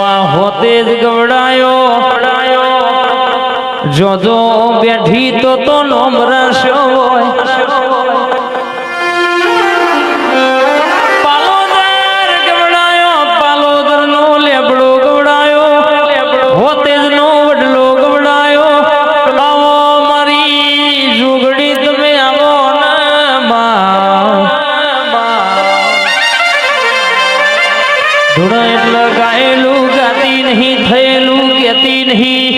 માં હોતે જ ગવડાયો જોજો બેઠી તો નોમ રાશ્યો હોય પાલોદર ગવડાયો પાલોદર નો લેબડો ગવડાયો હોતે જ નો વડલો ગવડાયો આવો મારી જોગડી તમે આવો ને ધૂણા એટલે ગાયેલું ગાતી નહીં થયેલું કહેતી નહીં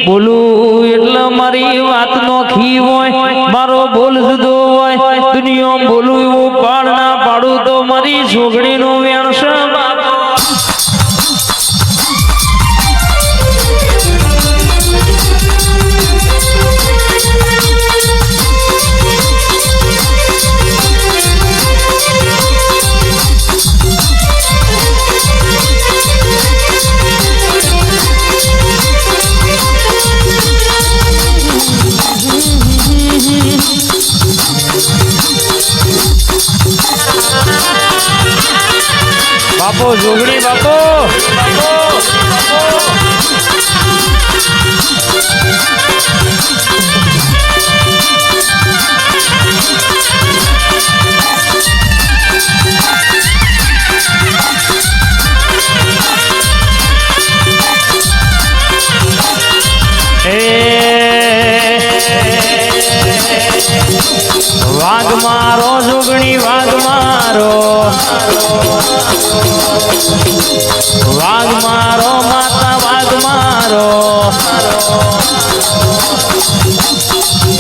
બોલું એટલે મારી વાત નોખી હોય મારો બોલ જુદો હોય દુનિયા બોલું એવું પાડ ના પાડું તો મારી છોકરીનું વેણસ બાપો જોગણી બાપો વાઘ મારો જોગણી વાઘ મારો વાઘ મારો માતા વાઘ મારો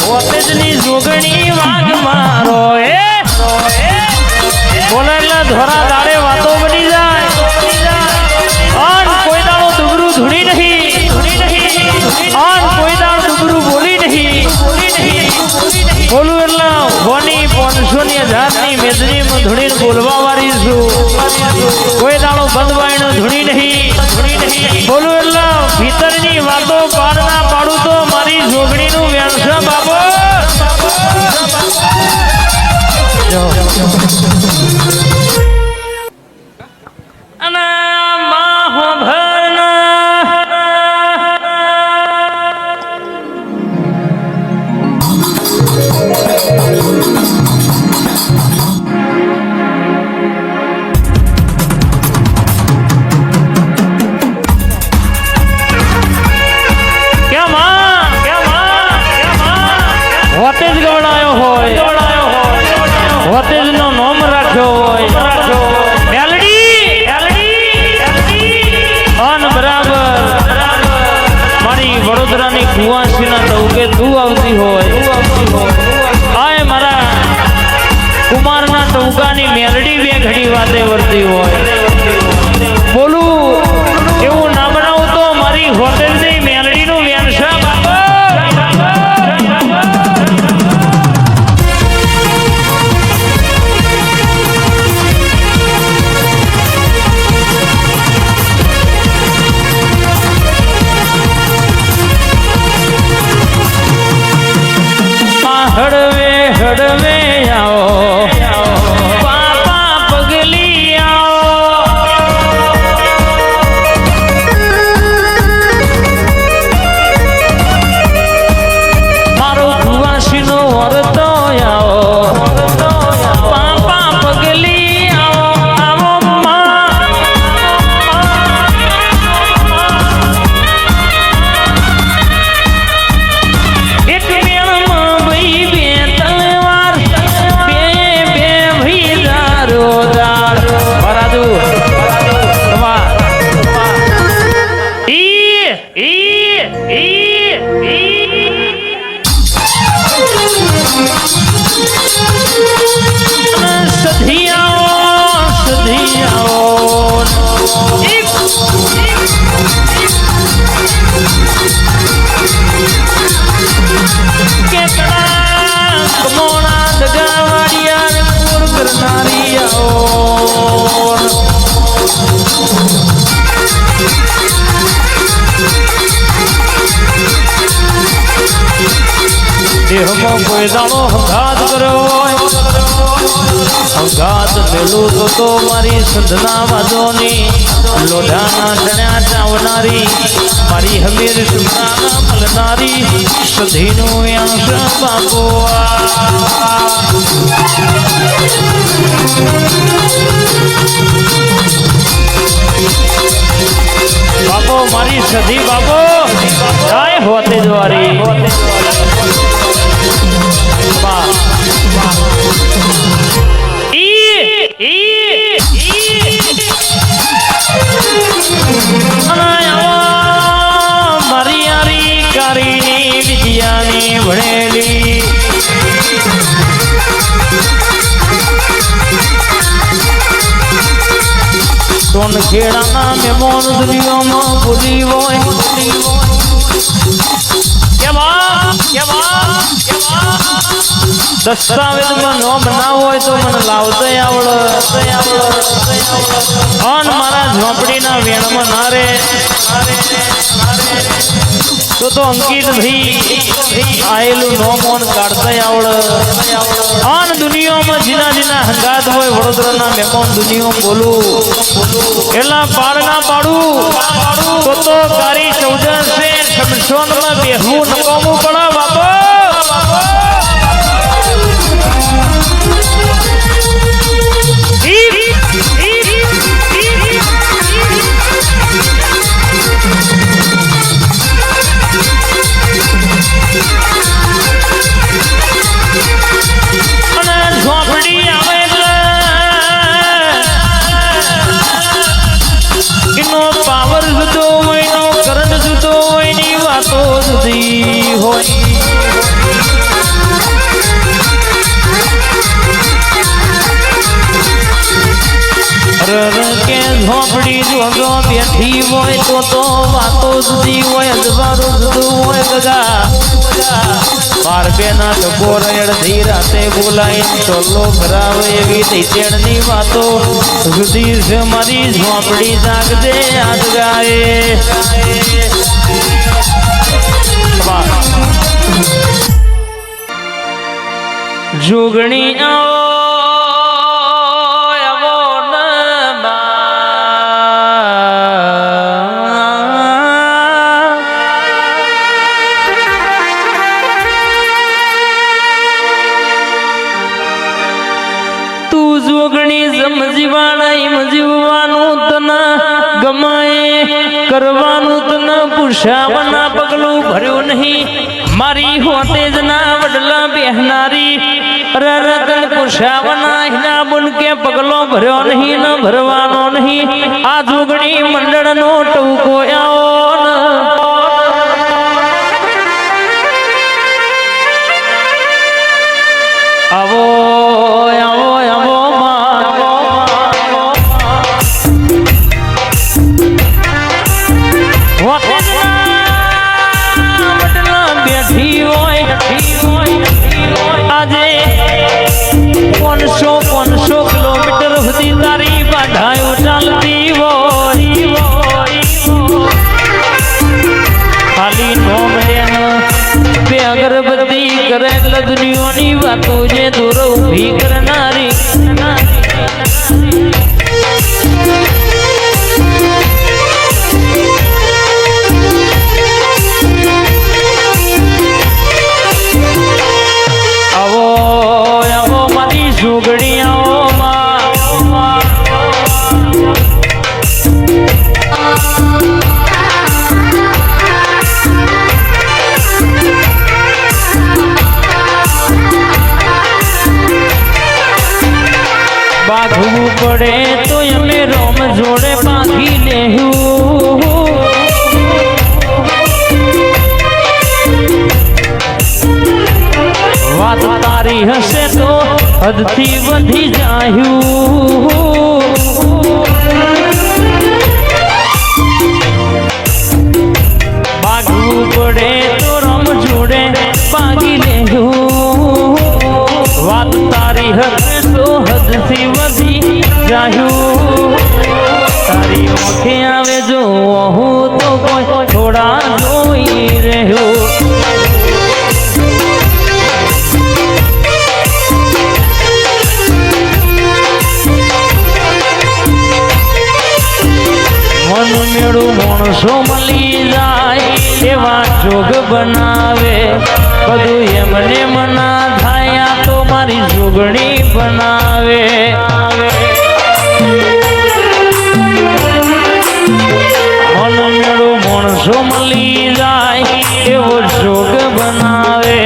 પોતેજની જોગણી વાઘ મારો બોલે એટલે ધોરા દાડે વાતો બની જાય અન કોઈ દાડો દુબરું ધૂણી નહીં અન કોઈ દાડો દુબરું બોલી નહીં બોલું એટલે હોની 500 ની 1000 ની મેદની માં ધૂણી બોલવા વાળી છું કોઈ દાડો બંધવાઈનો ધૂણી નહીં બોલું એટલે ભીતરની વાતો પાર ના પાડું તો મારી જોગણીનું વ્યવસાય બાબો અને કુવાસીના ટવકે તું આવતી હોય આય મારા કુમારના ટવકાની મેલડી બે ઘડી વાતે વર્તી હોય બોલું એવું ના બનાવું તો મારી હોટેલની મેલડીનું વ્યવસાય હડવે હડવે આવો પાપા પગલી આવો મારો કુવાસીનો વરતો આવો પાપા પગલી આવો એક દેહમાં કોઈ દાણો હંગાત કર્યો હોય અંગાત મેલું તો મારી સંધના વાદોની લોઢાના ચણ્યા ચાવનારી મારી હમીર સુનાના મલનારી સધીનું યાસ બાપો બાપો મારી સધી બાપો કાય હોતે દ્વારી મારી યારી કારીની વિદ્યાની ભણેલી સોન ખેડાના મેમોન દુનિયામાં ભૂલી હોય દસ્તાવેજમાં નોમ ના હોય તો મને લાવતો આવડ મારા ઝોપડીના વેણમાં ના રે તો અંકિત ભાઈ આયેલું નોમ ઓન કાઢતા આવડ દુનિયામાં જીના જીના હંગાત હોય વડોદરાના મહેમાન દુનિયા બોલું એલા પાડ ના પાડું તો કારી 14 છે શમશોનમાં બેહવું નકામું પડા બાપા ઝોપડી જોગો બેઠી હોય તો વાતો જુદી હોય અજવારો જુદું હોય ગગા બાર બેના ટકો રડધી રાતે બોલાઈ ચોલ્લો ભરાવે એવી દૈત્યણની વાતો જુદી છે મારી ઝોપડી જાગજે આજ ગાય જોગણી જીવવાનું તને ગમાય કરવાનું તને પુષાવના પગલું ભર્યું નહીં મારી હોતે જ ના વડલા બેહનારી રતન પુષાવના હિના બુન કે પગલો ભર્યો નહીં ન ભરવાનો નહીં આ જોગણી મંડળનો ટૂંકો આવો અગરબત્તી કરે એટલે દુનિયાની વાતો જે દૂર ઊભી કરનારી આવો મારી સુગડી બાંધવું પડે તો અમે રોમ જોડે બાંધી લેવું વાત તારી હશે તો હદથી વધી જાયું બાંધવું પડે તો રોમ જોડે બાંધી લેવું વાત તારી હશે તો હદથી વધી જાયું તારી ઓખે આવે જો હું તો કોઈ થોડા જોઈ રહ્યો માણસો મળી જાય એવા જોગ બનાવે બધું એમને મના થાય તો મારી જોગણી બનાવે મન મેળો માણસો મળી જાય એવો જોગ બનાવે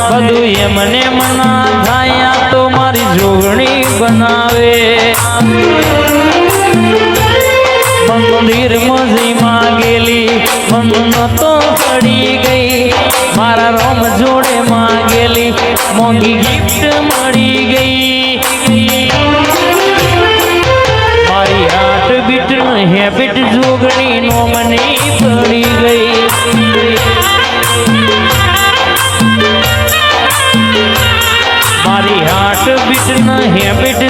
બધું એમને મના થાય તો મારી જોગણી બનાવે મંદિર મજી માંગેલી મન તો પડી ગઈ મારા રોમ જોડે માંગેલી મોંઘી ગિફ્ટ મળી ગઈ મારી હાટ બીટ હેબિટ જોગણી નો મને પડી ગઈ મારી હાટ બીટ હેબિટ